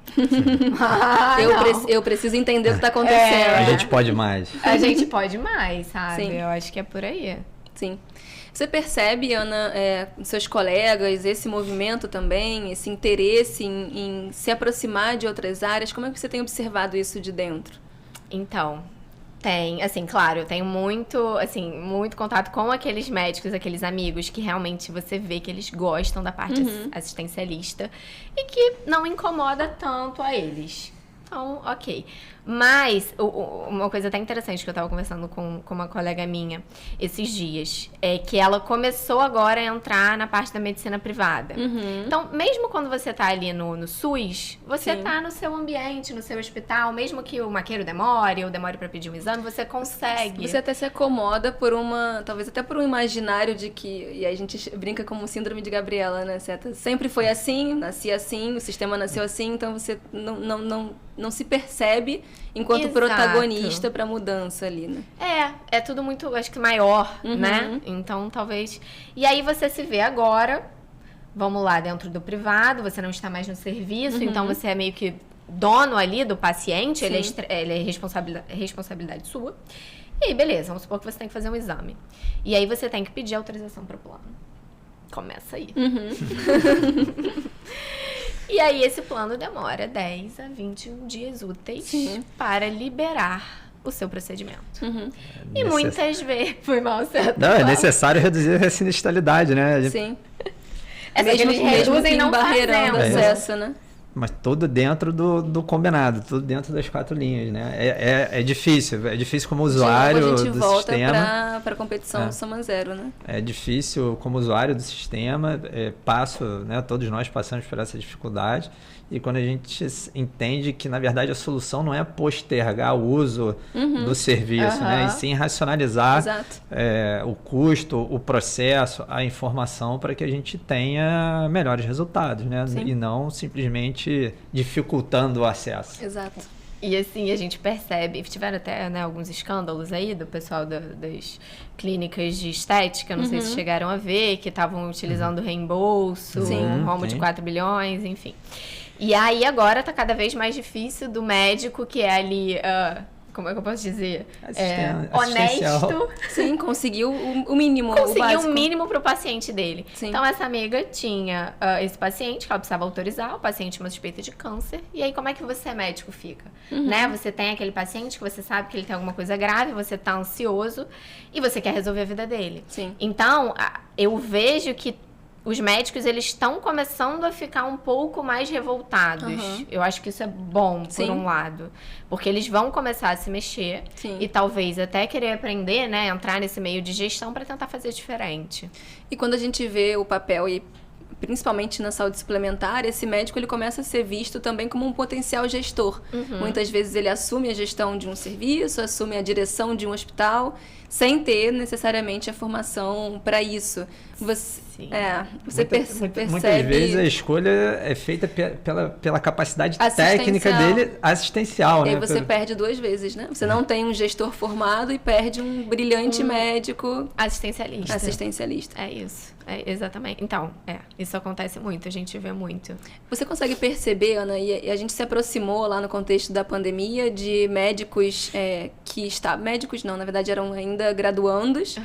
Eu preciso entender o que tá acontecendo. A gente pode mais. A gente pode mais, sabe? Sim. Eu acho que é por aí. Sim. Você percebe, Ana, seus colegas, esse movimento também, esse interesse em se aproximar de outras áreas? Como é que você tem observado isso de dentro? Então, tem, assim, claro, eu tenho muito contato com aqueles médicos, aqueles amigos que realmente você vê que eles gostam da parte assistencialista e que não incomoda tanto a eles. Então, ok. Mas, uma coisa até interessante que eu tava conversando com uma colega minha esses dias, é que ela começou agora a entrar na parte da medicina privada. Então, mesmo quando você tá ali no SUS, você tá no seu ambiente, no seu hospital, mesmo que o maqueiro demore, ou demore pra pedir um exame, você consegue. Você até se acomoda talvez até por um imaginário de que, e aí a gente brinca como síndrome de Gabriela, né? Sempre foi assim, nasci assim, o sistema nasceu assim, então você não se percebe enquanto protagonista para mudança ali, né? É tudo muito, acho que maior, né? Então, talvez... E aí você se vê agora, vamos lá, dentro do privado, você não está mais no serviço, então você é meio que dono ali do paciente, ele é responsabilidade sua. E aí, beleza, vamos supor que você tem que fazer um exame. E aí você tem que pedir autorização para o plano. Começa aí. E aí, esse plano demora 10 a 21 dias úteis para liberar o seu procedimento. E muitas vezes... Foi mal, certo? Não, é necessário reduzir a sinistralidade, né? Sim. Mesmo que reduzem não barreirando o acesso, né? Mas tudo dentro do combinado, tudo dentro das 4 linhas, né? É difícil como usuário do sistema. A gente volta para a competição do Soma Zero, né? É difícil como usuário do sistema, todos nós passamos por essa dificuldade. E quando a gente entende que, na verdade, a solução não é postergar o uso do serviço, né? E sim racionalizar o custo, o processo, a informação para que a gente tenha melhores resultados, né? E não simplesmente dificultando o acesso. Exato. E assim, a gente percebe, tiveram até alguns escândalos aí do pessoal das clínicas de estética, não sei se chegaram a ver, que estavam utilizando reembolso, um rombo de 4 bilhões, enfim. E aí agora tá cada vez mais difícil do médico que é ali, como é que eu posso dizer? Honesto. Sim, conseguiu o mínimo, conseguiu o mínimo pro paciente dele. Sim. Então essa amiga tinha esse paciente que ela precisava autorizar, o paciente tinha uma suspeita de câncer. E aí como é que você, médico, fica? Né? Você tem aquele paciente que você sabe que ele tem alguma coisa grave, você tá ansioso e você quer resolver a vida dele. Sim. Então, eu vejo que os médicos, eles estão começando a ficar um pouco mais revoltados. Eu acho que isso é bom, por um lado. Porque eles vão começar a se mexer. E talvez até querer aprender, né? Entrar nesse meio de gestão para tentar fazer diferente. E quando a gente vê o papel, e principalmente na saúde suplementar, esse médico ele começa a ser visto também como um potencial gestor. Muitas vezes ele assume a gestão de um serviço, assume a direção de um hospital, sem ter necessariamente a formação para isso. Você percebe... Muitas vezes a escolha é feita pela capacidade técnica dele, assistencial. E aí né? você perde 2 vezes, né? Você não tem um gestor formado e perde um brilhante médico assistencialista. É isso. Exatamente. Então, isso acontece muito, a gente vê muito. Você consegue perceber, Ana, e a gente se aproximou lá no contexto da pandemia de médicos médicos não, na verdade eram ainda graduandos,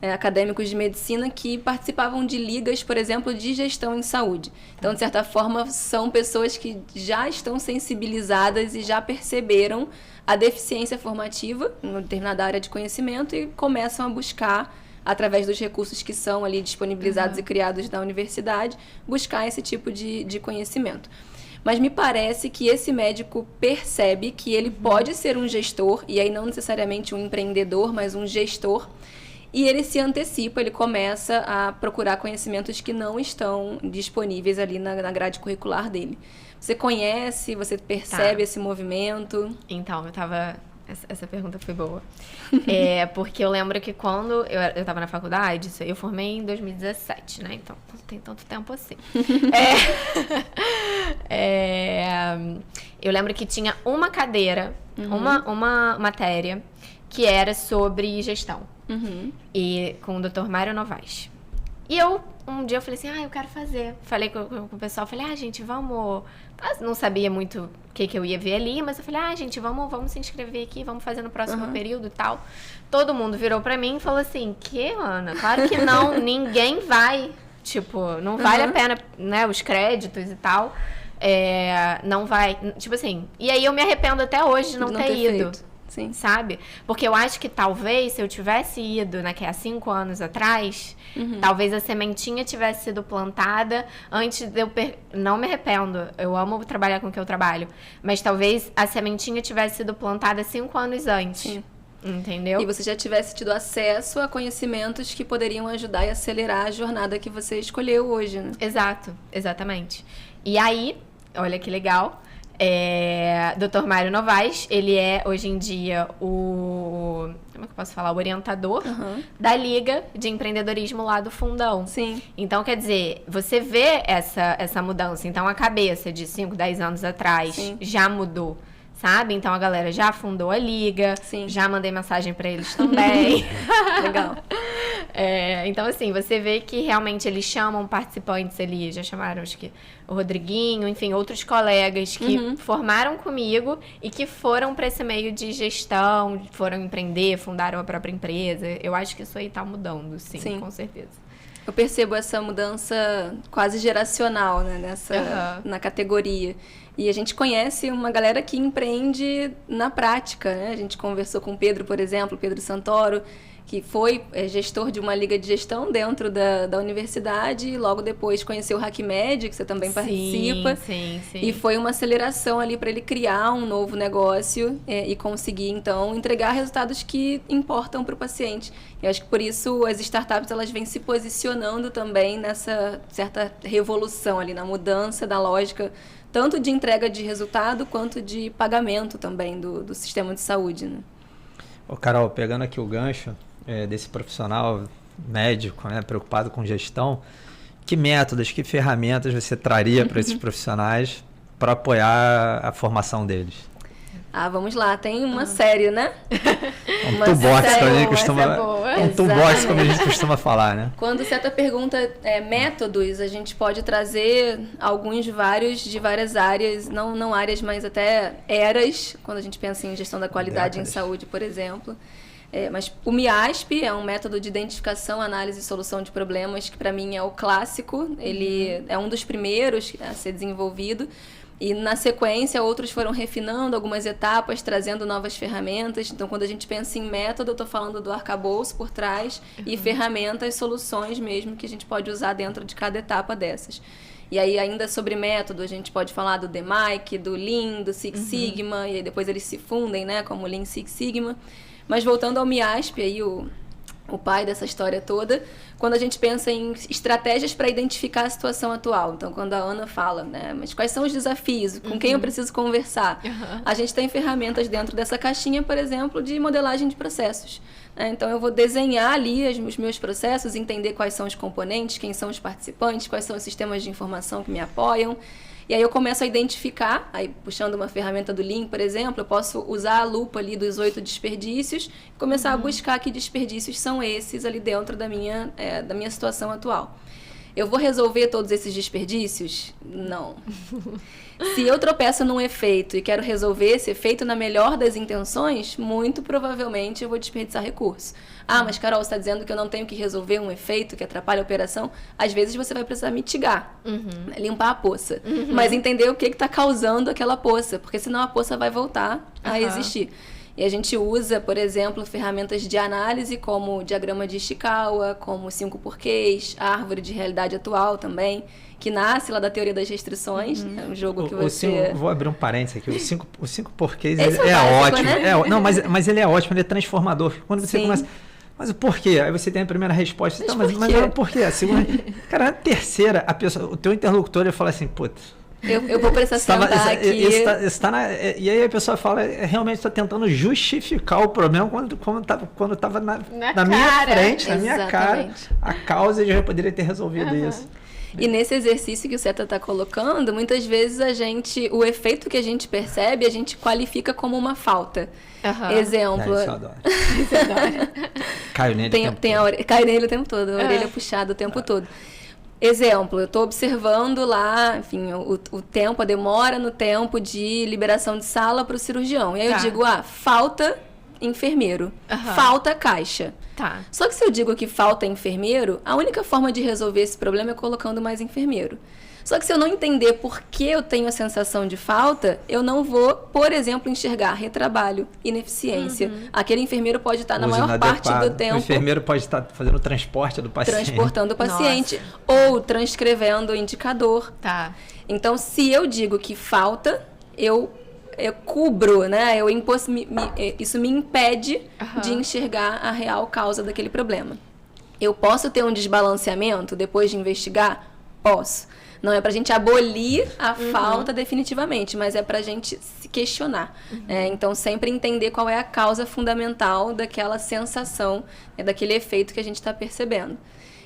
acadêmicos de medicina que participavam de ligas, por exemplo, de gestão em saúde. Então, de certa forma, são pessoas que já estão sensibilizadas e já perceberam a deficiência formativa em uma determinada área de conhecimento e começam a buscar, através dos recursos que são ali disponibilizados e criados da universidade, buscar esse tipo de conhecimento. Mas me parece que esse médico percebe que ele pode ser um gestor, e aí não necessariamente um empreendedor, mas um gestor, e ele se antecipa, ele começa a procurar conhecimentos que não estão disponíveis ali na grade curricular dele. Você conhece, você percebe esse movimento? Então, essa pergunta foi boa. Porque eu lembro que quando eu estava na faculdade, eu formei em 2017, né? Então, não tem tanto tempo assim. Eu lembro que tinha uma cadeira, uma matéria, que era sobre gestão. E com o Dr. Mário Novaes. E um dia eu falei assim, eu quero fazer. Falei com o pessoal, falei, gente, vamos... Eu não sabia muito o que eu ia ver ali, mas eu falei, gente, vamos se inscrever aqui, vamos fazer no próximo período e tal. Todo mundo virou pra mim e falou assim, que, Ana? Claro que não, ninguém vai. Tipo, não vale a pena, né, os créditos e tal. Não vai, tipo assim... E aí eu me arrependo até hoje de não ter ido. Sim. Sabe? Porque eu acho que talvez se eu tivesse ido há 5 anos atrás, talvez a sementinha tivesse sido plantada antes de eu... Não me arrependo, eu amo trabalhar com o que eu trabalho, mas talvez a sementinha tivesse sido plantada 5 anos antes. Sim. Entendeu? E você já tivesse tido acesso a conhecimentos que poderiam ajudar e acelerar a jornada que você escolheu hoje, né? Exato, exatamente. E aí, olha que legal... Dr. Mário Novaes, ele é hoje em dia como é que eu posso falar? O orientador da Liga de Empreendedorismo lá do Fundão. Sim. Então, quer dizer, você vê essa mudança. Então, a cabeça de 5, 10 anos atrás já mudou, sabe? Então, a galera já fundou a Liga. Sim. Já mandei mensagem pra eles também. Legal. Então, assim, você vê que realmente eles chamam participantes ali, já chamaram, acho que o Rodriguinho, enfim, outros colegas que formaram comigo e que foram para esse meio de gestão, foram empreender, fundaram a própria empresa. Eu acho que isso aí tá mudando, sim. Com certeza. Eu percebo essa mudança quase geracional, né, na categoria. E a gente conhece uma galera que empreende na prática, né? A gente conversou com o Pedro, por exemplo, Pedro Santoro, que foi gestor de uma liga de gestão dentro da universidade, e logo depois conheceu o HackMed, que você também participa. Sim. E foi uma aceleração ali para ele criar um novo negócio e conseguir, então, entregar resultados que importam para o paciente. Eu acho que por isso as startups elas vêm se posicionando também nessa certa revolução ali, na mudança da lógica, tanto de entrega de resultado quanto de pagamento também do sistema de saúde, né? Carol, pegando aqui o gancho desse profissional médico, né, preocupado com gestão, que métodos, que ferramentas você traria para esses profissionais para apoiar a formação deles? Vamos lá, tem uma série, né? Um toolbox, como a gente costuma... Um toolbox, como a gente costuma falar, né? Quando certa pergunta métodos, a gente pode trazer vários de várias áreas, não áreas, mas até eras, quando a gente pensa em gestão da qualidade em saúde, por exemplo. Mas o MIASP é um método de identificação, análise e solução de problemas, que para mim é o clássico. Ele é um dos primeiros a ser desenvolvido. E na sequência, outros foram refinando algumas etapas, trazendo novas ferramentas. Então, quando a gente pensa em método, eu estou falando do arcabouço por trás e ferramentas, soluções mesmo, que a gente pode usar dentro de cada etapa dessas. E aí, ainda sobre método, a gente pode falar do DMAIC, do Lean, do Six Sigma, e aí depois eles se fundem, né, como Lean Six Sigma. Mas voltando ao MIASP, aí o pai dessa história toda, quando a gente pensa em estratégias para identificar a situação atual. Então, quando a Ana fala, né, mas quais são os desafios, com quem eu preciso conversar? A gente tem ferramentas dentro dessa caixinha, por exemplo, de modelagem de processos. Então, eu vou desenhar ali os meus processos, entender quais são os componentes, quem são os participantes, quais são os sistemas de informação que me apoiam. E aí eu começo a identificar, aí puxando uma ferramenta do Lean, por exemplo, eu posso usar a lupa ali dos 8 desperdícios e começar a buscar que desperdícios são esses ali dentro da minha situação atual. Eu vou resolver todos esses desperdícios? Não. Se eu tropeço num efeito e quero resolver esse efeito na melhor das intenções, muito provavelmente eu vou desperdiçar recurso. Mas Carol, você está dizendo que eu não tenho que resolver um efeito que atrapalha a operação? Às vezes você vai precisar mitigar, limpar a poça, mas entender o que está causando aquela poça, porque senão a poça vai voltar a existir. E a gente usa, por exemplo, ferramentas de análise como o diagrama de Ishikawa, como 5 porquês, a árvore de realidade atual também, que nasce lá da teoria das restrições. É um jogo que você... Vou abrir um parênteses aqui. O cinco porquês Esse é básico, ótimo. né? Não, mas ele é ótimo, ele é transformador. Quando você começa... Mas o porquê? Aí você tem a primeira resposta. Mas o porquê? A segunda... Cara, a terceira, o teu interlocutor, ele fala assim, putz... Eu vou precisar sentar aqui. E aí a pessoa fala, realmente está tentando justificar o problema quando estava na minha frente, na minha cara, a causa já poderia ter resolvido isso. E nesse exercício que o Seta está colocando, muitas vezes o efeito que a gente percebe, a gente qualifica como uma falta. Exemplo. Isso eu adoro. Caio nele Cai nele o tempo todo, a orelha puxada o tempo todo. Exemplo, eu estou observando lá, enfim, o tempo, a demora no tempo de liberação de sala para o cirurgião. E aí eu digo, falta enfermeiro, falta caixa. Só que se eu digo que falta enfermeiro, a única forma de resolver esse problema é colocando mais enfermeiro. Só que se eu não entender por que eu tenho a sensação de falta, eu não vou, por exemplo, enxergar retrabalho, ineficiência. Aquele enfermeiro pode estar na maior parte do tempo... O enfermeiro pode estar fazendo o transporte do paciente. Transportando o paciente. Ou transcrevendo o indicador. Então, se eu digo que falta, eu cubro, né? Isso me impede de enxergar a real causa daquele problema. Eu posso ter um desbalanceamento depois de investigar? Posso. Não é pra gente abolir a falta definitivamente, mas é pra gente se questionar. Então, sempre entender qual é a causa fundamental daquela sensação, daquele efeito que a gente está percebendo.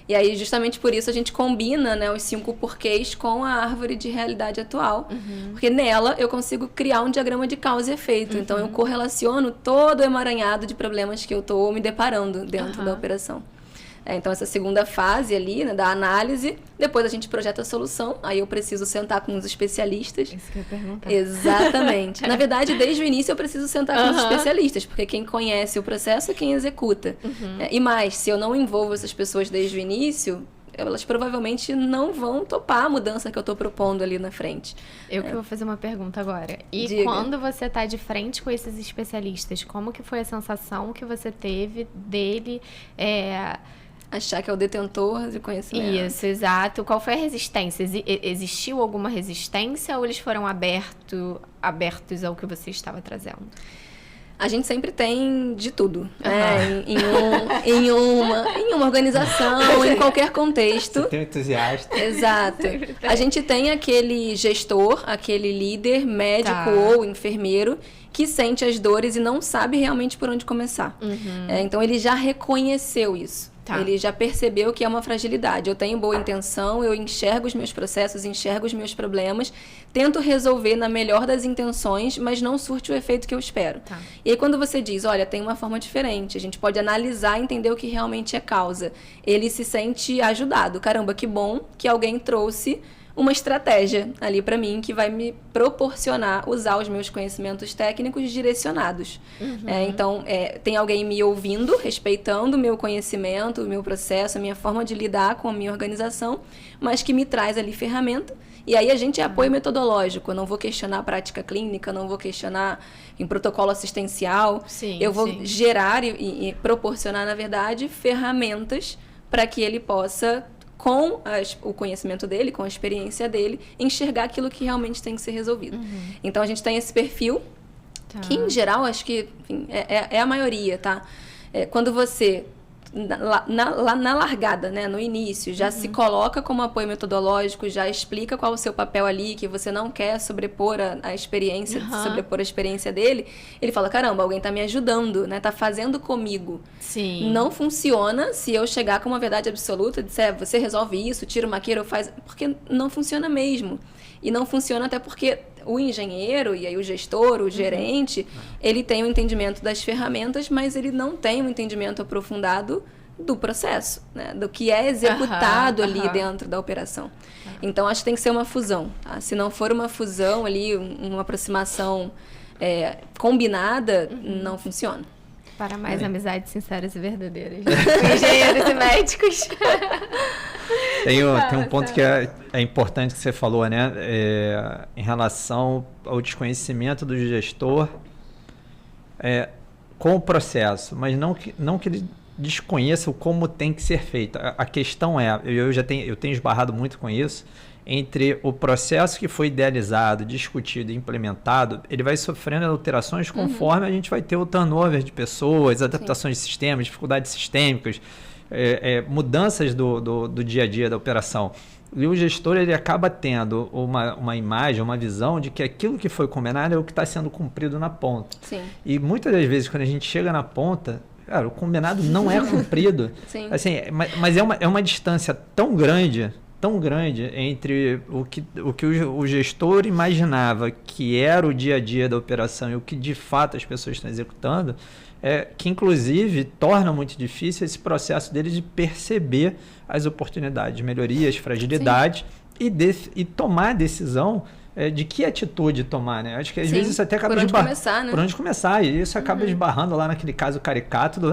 E aí, justamente por isso, a gente combina, né, os 5 porquês com a árvore de realidade atual. Porque nela eu consigo criar um diagrama de causa e efeito. Então, eu correlaciono todo o emaranhado de problemas que eu estou me deparando dentro da operação. Então, essa segunda fase ali, né, da análise, depois a gente projeta a solução, aí eu preciso sentar com os especialistas. Isso que eu ia perguntar. Exatamente. Na verdade, desde o início eu preciso sentar com os especialistas, porque quem conhece o processo é quem executa. E mais, se eu não envolvo essas pessoas desde o início, elas provavelmente não vão topar a mudança que eu estou propondo ali na frente. Eu que vou fazer uma pergunta agora. E Diga. Quando você está de frente com esses especialistas, como que foi a sensação que você teve dele... Achar que é o detentor de conhecimento. Isso, exato. Qual foi a resistência? Existiu alguma resistência ou eles foram abertos ao que você estava trazendo? A gente sempre tem de tudo, né? Em uma organização, em qualquer contexto. Você tem um entusiasta. Exato. A gente tem aquele gestor, aquele líder, médico ou enfermeiro, que sente as dores e não sabe realmente por onde começar. Então, ele já reconheceu isso. Ele já percebeu que é uma fragilidade. Eu tenho boa intenção, eu enxergo os meus processos, enxergo os meus problemas, tento resolver na melhor das intenções, mas não surte o efeito que eu espero. E aí quando você diz, olha, tem uma forma diferente, a gente pode analisar e entender o que realmente é causa. Ele se sente ajudado. Caramba, que bom que alguém trouxe uma estratégia ali para mim que vai me proporcionar usar os meus conhecimentos técnicos direcionados. Então, tem alguém me ouvindo, respeitando o meu conhecimento, o meu processo, a minha forma de lidar com a minha organização, mas que me traz ali ferramenta. E aí a gente é apoio metodológico. Eu não vou questionar a prática clínica, não vou questionar em protocolo assistencial. Eu vou gerar e proporcionar, na verdade, ferramentas para que ele possa, com o conhecimento dele, com a experiência dele, enxergar aquilo que realmente tem que ser resolvido. Então, a gente tem esse perfil, que, em geral, acho que enfim, é a maioria, tá? Quando você, na largada, né, no início, já se coloca como apoio metodológico, já explica qual é o seu papel ali, que você não quer sobrepor a experiência, sobrepor a experiência dele, ele fala, caramba, alguém tá me ajudando, né? Tá fazendo comigo. Não funciona se eu chegar com uma verdade absoluta e disser, você resolve isso, tira uma queira, faz... Porque não funciona mesmo. E não funciona até porque o engenheiro, e aí o gestor, o gerente, ele tem o entendimento das ferramentas, mas ele não tem um entendimento aprofundado do processo, né? Do que é executado ali dentro da operação. Então, acho que tem que ser uma fusão. Tá? Se não for uma fusão ali, uma aproximação combinada, não funciona. Para mais amizades sinceras e verdadeiras. Engenheiros e médicos. Tem um ponto que é importante que você falou, né? Em relação ao desconhecimento do gestor. com o processo, mas não que ele desconheça o como tem que ser feito. A questão é, eu tenho esbarrado muito com isso, entre o processo que foi idealizado, discutido e implementado, ele vai sofrendo alterações conforme a gente vai ter o turnover de pessoas, adaptações de sistemas, dificuldades sistêmicas, mudanças do dia a dia da operação. E o gestor ele acaba tendo uma imagem, uma visão de que aquilo que foi combinado é o que está sendo cumprido na ponta. Sim. E muitas das vezes, quando a gente chega na ponta, cara, o combinado não é cumprido. Sim. Assim, mas é uma distância tão grande entre o que o gestor imaginava que era o dia a dia da operação e o que de fato as pessoas estão executando, que inclusive torna muito difícil esse processo dele de perceber as oportunidades, melhorias, fragilidades e tomar a decisão de que atitude tomar, né? Acho que às vezes isso até acaba começar, né? Por onde começar, e isso acaba esbarrando lá naquele caso caricato do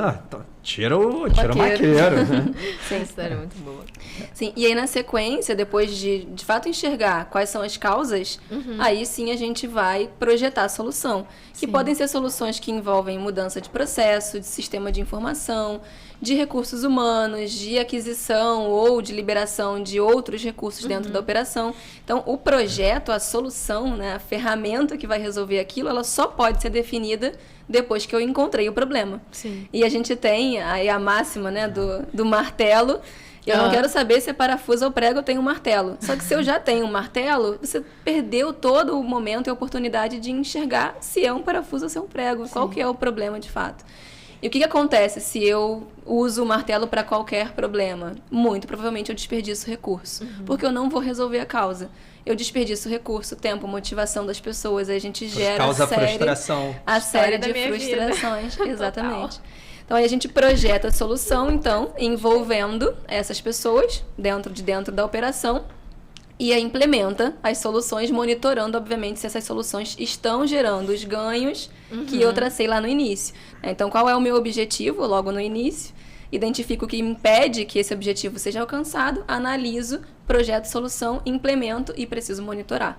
tira o maqueiro. Né? Sim, isso era muito boa. Sim, e aí na sequência, depois de fato enxergar quais são as causas, aí sim a gente vai projetar a solução. Que podem ser soluções que envolvem mudança de processo, de sistema de informação, de recursos humanos, de aquisição ou de liberação de outros recursos dentro da operação. Então, o projeto, a solução, né, a ferramenta que vai resolver aquilo, ela só pode ser definida depois que eu encontrei o problema. Sim. E a gente tem aí a máxima, né, do martelo. Eu não quero saber se é parafuso ou prego, eu tenho um martelo. Só que se eu já tenho um martelo, você perdeu todo o momento e a oportunidade de enxergar se é um parafuso ou se é um prego. Sim. Qual que é o problema de fato? E o que acontece se eu uso o martelo para qualquer problema? Muito provavelmente eu desperdiço recurso, porque eu não vou resolver a causa. Eu desperdiço recurso, tempo, motivação das pessoas, aí a gente gera frustração. A série de frustrações. Exatamente. Então, aí a gente projeta a solução, então, envolvendo essas pessoas dentro da operação e aí implementa as soluções, monitorando, obviamente, se essas soluções estão gerando os ganhos que eu tracei lá no início. Então, qual é o meu objetivo logo no início? Identifico o que impede que esse objetivo seja alcançado, analiso, projeto solução, implemento e preciso monitorar.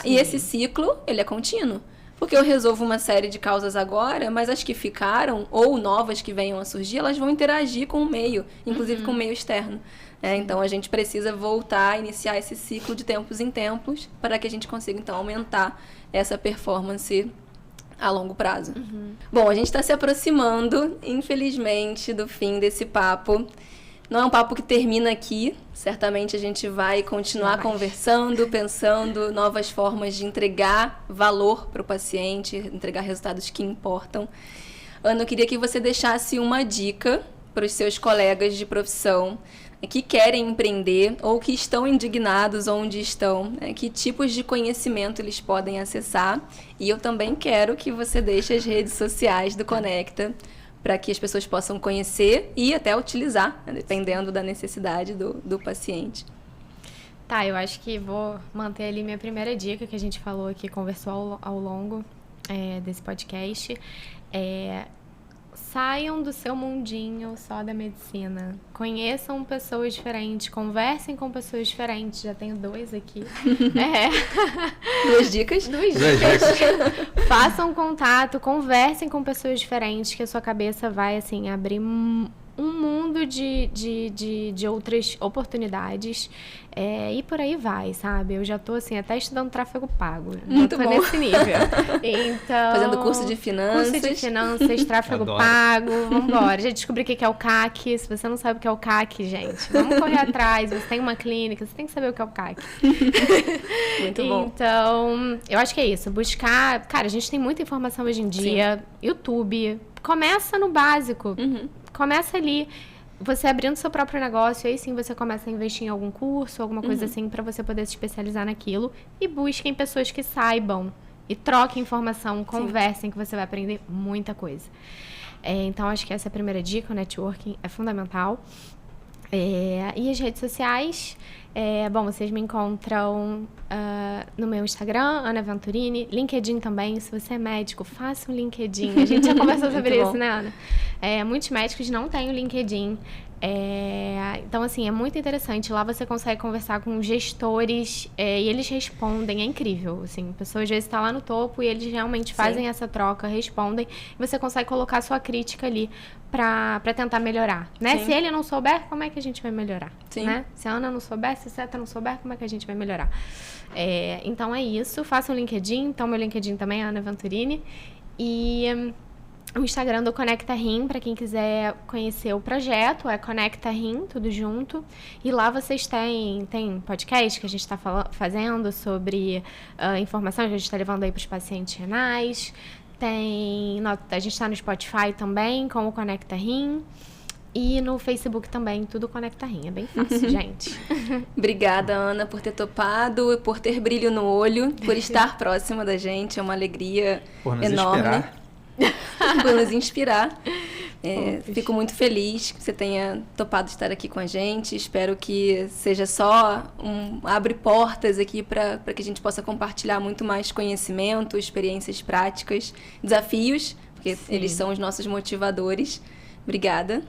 E esse ciclo, ele é contínuo. Porque eu resolvo uma série de causas agora, mas as que ficaram, ou novas que venham a surgir, elas vão interagir com o meio, inclusive com o meio externo. Então, a gente precisa voltar a iniciar esse ciclo de tempos em tempos para que a gente consiga, então, aumentar essa performance a longo prazo. Bom, a gente está se aproximando, infelizmente, do fim desse papo. Não é um papo que termina aqui. Certamente a gente vai continuar conversando, pensando novas formas de entregar valor para o paciente, entregar resultados que importam. Ana, eu queria que você deixasse uma dica para os seus colegas de profissão que querem empreender ou que estão indignados onde estão, que tipos de conhecimento eles podem acessar. E eu também quero que você deixe as redes sociais do Conecta para que as pessoas possam conhecer e até utilizar, dependendo da necessidade do paciente. Tá, eu acho que vou manter ali minha primeira dica que a gente falou aqui, conversou ao longo desse podcast. Saiam do seu mundinho só da medicina. Conheçam pessoas diferentes, conversem com pessoas diferentes. Já tenho 2 aqui. 2 dicas? 2 dicas. Façam contato, conversem com pessoas diferentes, que a sua cabeça vai, assim, abrir um mundo de outras oportunidades. E por aí vai, sabe? Eu já tô, assim, até estudando tráfego pago. Muito bom. Nesse nível. Então, fazendo curso de finanças. Tráfego pago, vambora. Já descobri o que é o CAC. Se você não sabe o que é o CAC, gente, vamos correr atrás. Você tem uma clínica, você tem que saber o que é o CAC. Muito bom. Então, eu acho que é isso. Buscar... Cara, a gente tem muita informação hoje em dia. Sim. YouTube. Começa no básico. Começa ali, você abrindo seu próprio negócio, aí sim você começa a investir em algum curso, alguma coisa assim, para você poder se especializar naquilo. E busquem pessoas que saibam. E troquem informação, conversem, que você vai aprender muita coisa. Então, acho que essa é a primeira dica, o networking é fundamental. E as redes sociais, Bom, vocês me encontram no meu Instagram, Ana Venturini, LinkedIn também. Se você é médico, faça um LinkedIn. A gente já conversou sobre isso, né, Ana? Muitos médicos não têm o LinkedIn. Então, assim, é muito interessante. Lá você consegue conversar com gestores e eles respondem. É incrível, assim. A pessoa às vezes está lá no topo e eles realmente fazem essa troca, respondem. E você consegue colocar a sua crítica ali para tentar melhorar, né? Sim. Se ele não souber, como é que a gente vai melhorar? Sim. Né? Se a Ana não souber, se a Seta não souber, como é que a gente vai melhorar? Então, é isso. Faça um LinkedIn. Então, meu LinkedIn também é Ana Venturini. E... o Instagram do Conecta Rim, para quem quiser conhecer o projeto, é Conecta Rim, tudo junto. E lá vocês têm podcast que a gente está fazendo sobre informação que a gente está levando aí para os pacientes renais. A gente está no Spotify também, com o Conecta Rim. E no Facebook também, tudo Conecta Rim. É bem fácil, gente. Obrigada, Ana, por ter topado, por ter brilho no olho, por estar próxima da gente. É uma alegria enorme. Por nos inspirar. Fico muito feliz que você tenha topado estar aqui com a gente. Espero que seja só abre portas aqui para que a gente possa compartilhar muito mais conhecimento, experiências práticas, desafios, porque eles são os nossos motivadores. Obrigada.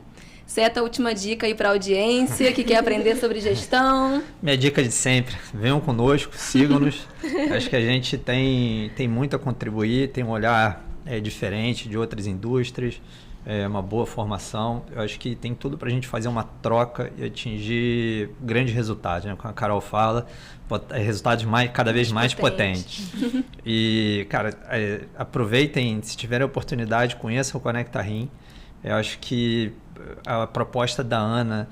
Seta, última dica aí para a audiência que quer aprender sobre gestão. Minha dica de sempre, venham conosco, sigam-nos. Acho que a gente tem muito a contribuir, tem um olhar diferente de outras indústrias, uma boa formação. Eu acho que tem tudo para a gente fazer uma troca e atingir grandes resultados, né? Como a Carol fala, resultados cada vez mais potentes. E, cara, aproveitem, se tiverem a oportunidade, conheçam o Conecta Rim. Eu acho que a proposta da Ana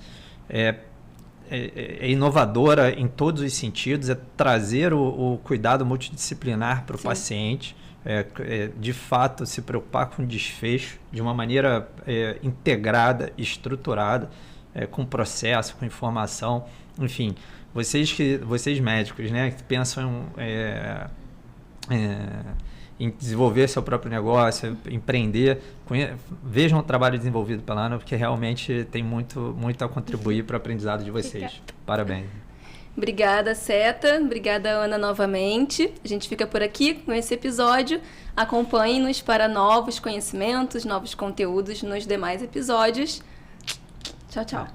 é inovadora em todos os sentidos, é trazer o cuidado multidisciplinar para o paciente. De fato, se preocupar com o desfecho de uma maneira integrada, estruturada, com processo, com informação. Enfim, vocês médicos, né, que pensam em desenvolver seu próprio negócio, empreender, vejam o trabalho desenvolvido pela Ana, porque realmente tem muito a contribuir para o aprendizado de vocês. Parabéns. Obrigada, Seta. Obrigada, Ana, novamente. A gente fica por aqui com esse episódio. Acompanhe-nos para novos conhecimentos, novos conteúdos nos demais episódios. Tchau, tchau.